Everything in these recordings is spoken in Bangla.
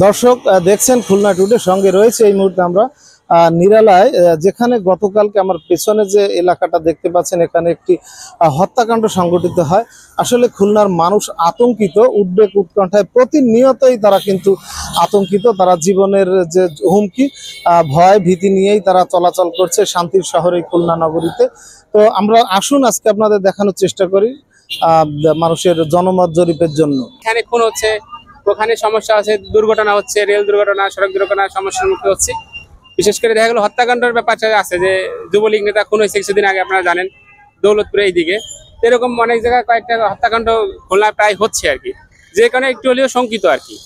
দর্শক দেখছেন খুলনা টুডে, সঙ্গে রয়েছে এই মুহূর্তে আমরা নিরালায়, যেখানে গতকালকে আমার পেছনে যে এলাকাটা দেখতে পাচ্ছেন, এখানে একটি হত্যাকাণ্ড সংঘটিত হয়। আসলে খুলনার মানুষ আতঙ্কিত, উদ্বেগ উৎকণ্ঠায় প্রতিনিয়তই তারা কিন্তু আতঙ্কিত। তারা জীবনের যে হুমকি, ভয় ভীতি নিয়েই তারা চলাচল করছে শান্তির শহরে খুলনা নগরীতে। তো আমরা আসুন আজকে আপনাদের দেখানোর চেষ্টা করি মানুষের জনমত জরিপের জন্য। এখানে খুন হচ্ছে, ওখানে সমস্যা আছে, দুর্ঘটনা হচ্ছে, রেল দুর্ঘটনা, সড়ক দুর্ঘটনা, সমস্যার মুখে হচ্ছে। বিশেষ করে দেখা গেল হত্যাকাণ্ডের ব্যাপারটা আছে, যে যুবলীগ নেতা খুন হয়েছে কিছুদিন আগে, আপনারা জানেন, দৌলতপুরে এইদিকে। এরকম অনেক জায়গায় কয়েকটা হত্যাকাণ্ড খুলনায় প্রায় হচ্ছে আর কি, যে কারণে একটু হলেও শঙ্কিত আর কি।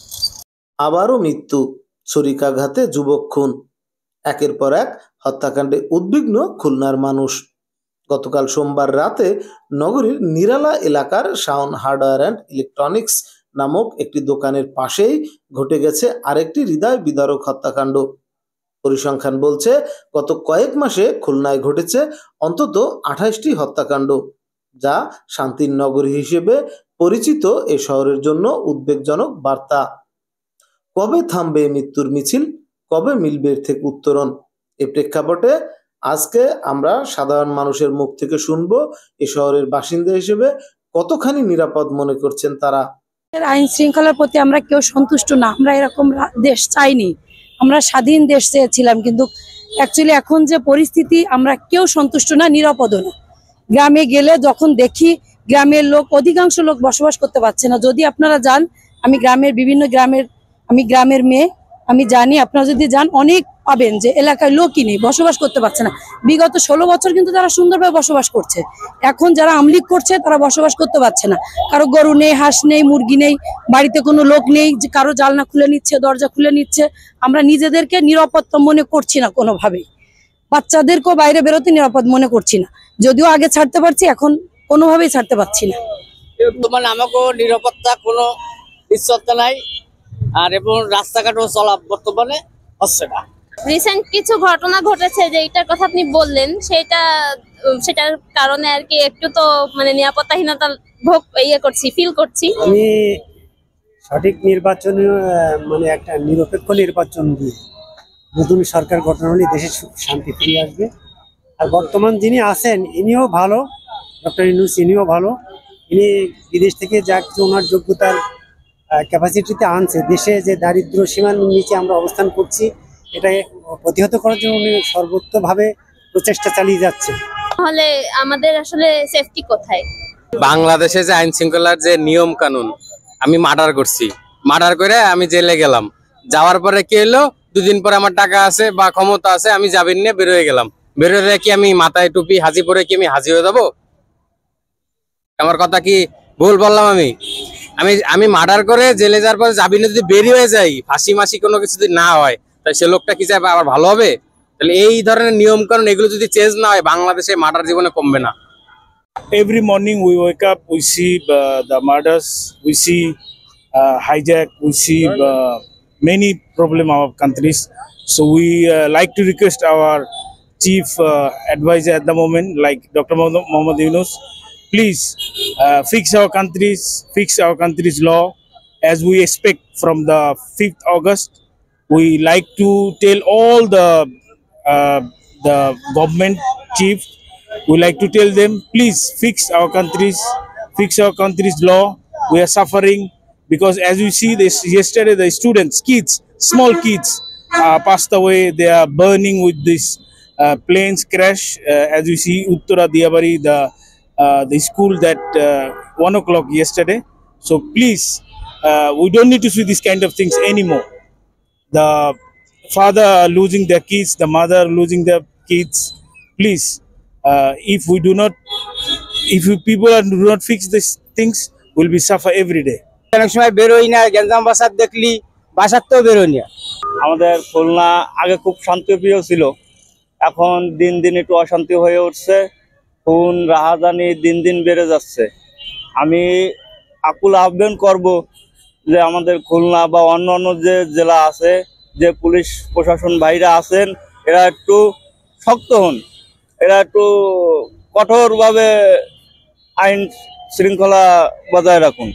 আবারও মৃত্যু, ছুরিকাঘাতে যুবক খুন, একের পর এক হত্যাকাণ্ডে উদ্বিগ্ন খুলনার মানুষ। গতকাল সোমবার রাতে নগরীর নিরালা এলাকার শাওন হার্ডওয়্যার অ্যান্ড ইলেকট্রনিক্স নামক একটি দোকানের পাশেই ঘটে গেছে আরেকটি হৃদয় বিদারক হত্যাকাণ্ড। পরিসংখ্যান বলছে, গত কয়েক মাসে খুলনায় ঘটেছে অন্তত 28টি হত্যাকাণ্ড, যা শান্তির নগরী হিসেবে পরিচিত এ শহরের জন্য উদ্বেগজনক বার্তা। কবে থামবে মৃত্যুর মিছিল, কবে মিলবে এর থেকে উত্তরণ? এ প্রেক্ষাপটে আজকে আমরা সাধারণ মানুষের মুখ থেকে শুনবো এ শহরের বাসিন্দা হিসেবে কতখানি নিরাপদ মনে করছেন তারা। আইন শৃঙ্খলার প্রতি আমরা কেউ সন্তুষ্ট না, আমরা এরকম দেশ চাইনি, আমরা স্বাধীন দেশ চেয়েছিলাম, কিন্তু অ্যাকচুয়ালি এখন যে পরিস্থিতি, আমরা কেউ সন্তুষ্ট না, নিরাপদ না। গ্রামে গেলে যখন দেখি গ্রামের লোক, অধিকাংশ লোক বসবাস করতে পারছে না। যদি আপনারা যান, আমি গ্রামের মেয়ে, আমি জানি, আপনারা যদি যান অনেক পাবেন যে এলাকায় লোকই নেই, বসবাস করতে পারছে না। বিগত 16 বছর কিন্তু তারা সুন্দরভাবে বসবাস করছে। এখন যারা আমলিক করছে তারা বসবাস করতে পারছে না। কারো গরু নেই, হাঁস নেই, মুরগি নেই, বাড়িতে কোনো লোক নেই, কারো জানলা খুলে নিচ্ছে, দরজা খুলে নিচ্ছে। আমরা নিজেদেরকে নিরাপত্তা মনে করছি না কোনোভাবেই, বাচ্চাদেরকেও বাইরে বেরোতে নিরাপদ মনে করছি না। যদিও আগে ছাড়তে পারছি, এখন কোনোভাবেই ছাড়তে পারছি না। বর্তমানে আমাকেও নিরাপত্তা কোনো নিশ্চয়তা নাই, আর এবং রাস্তাঘাটও চলা বর্তমানে হচ্ছে না। রিসেন্ট কিছু ঘটনা ঘটেছে, যে এটার কথা আপনি বললেন, সেটার কারণে আর কি একটু তো মানে নিরাপত্তাহীনতা ফিল করছি। আমি সঠিক নির্বাচনীয় মানে একটা নিরপেক্ষ নির্বাচন দিয়ে নতুন সরকার গঠন হলে দেশে শান্তি ফিরে আসবে। আর বর্তমান যিনি আছেন ইনিও ভালো, ডক্টর ইউনূস, ইনিও ভালো। ইনি বিদেশ থেকে যা কিছু ওনার যোগ্যতার ক্যাপাসিটিতে আনছে, দেশে যে দারিদ্র সীমার নিচে আমরা অবস্থান করছি, এটা প্রতিহত করার জন্য উনি সর্বোচ্চভাবে প্রচেষ্টা চালিয়ে যাচ্ছে। তাহলে আমাদের আসলে সেফটি কোথায়? বাংলাদেশে যে আইন শৃঙ্খলার যে নিয়ম কানুন, আমি মার্ডার করছি, মার্ডার করে আমি জেলে গেলাম, যাওয়ার পরে কি হলো, দুদিন পরে আমার টাকা আছে বা ক্ষমতা আছে, আমি জামিন নিয়ে বের হয়ে গেলাম। বের হয়ে কি আমি মাথায় টুপি হাজি পরে কি আমি হাজি হয়ে যাবো? আমার কথা কি ভুল বললাম? আমি মার্ডার করে জেলে যাওয়ার পরে জামিনে যদি বেরিয়ে হয়ে যাই, ফাঁসি মাসি কোনো কিছু যদি না হয়, তাহলে সে লোকটা কি চাই আবার ভালো হবে? তাহলে এই ধরনের নিয়ম কানুন এগুলো যদি চেঞ্জ না হয়, বাংলাদেশে মার্ডার জীবনে কমবে না। Every morning we wake up, we see the murders, we see hijack, we see many problem of our countries. So we like to request our chief advisor at the moment, like Dr. Mohammad Yunus, please fix our country's law as we expect from the 5th August. We like to tell all the government chief, we like to tell them, please fix our country's law. We are suffering because, as you see this yesterday, the students, kids, small kids passed away. They are burning with this planes crash. As you see, Uttara Diyabari, the school that 1 o'clock yesterday. So please, we don't need to see this kind of things anymore. The father losing their kids, the mother losing their kids. Please, if people do not fix these things, will be suffer every day. অনেক সময় বেরোই না, গ্যাঞ্জাম বাসার দেখলি বাসাতেও বেরোই না। আমাদের খুলনা আগে খুব শান্তিপ্রিয় ছিল, এখন দিন দিন একটু অশান্তি হয়ে উঠছে। খুন রাহাজানি দিন দিন বেড়ে যাচ্ছে। আমি আকুল আহ্বান করব যে আমাদের খুলনা বা অন্যান্য যে জেলা আছে, যে পুলিশ প্রশাসন ভাইরা আছেন, এরা একটু শক্ত হন, এরা একটু কঠোরভাবে আইন শৃঙ্খলা বজায় রাখুন।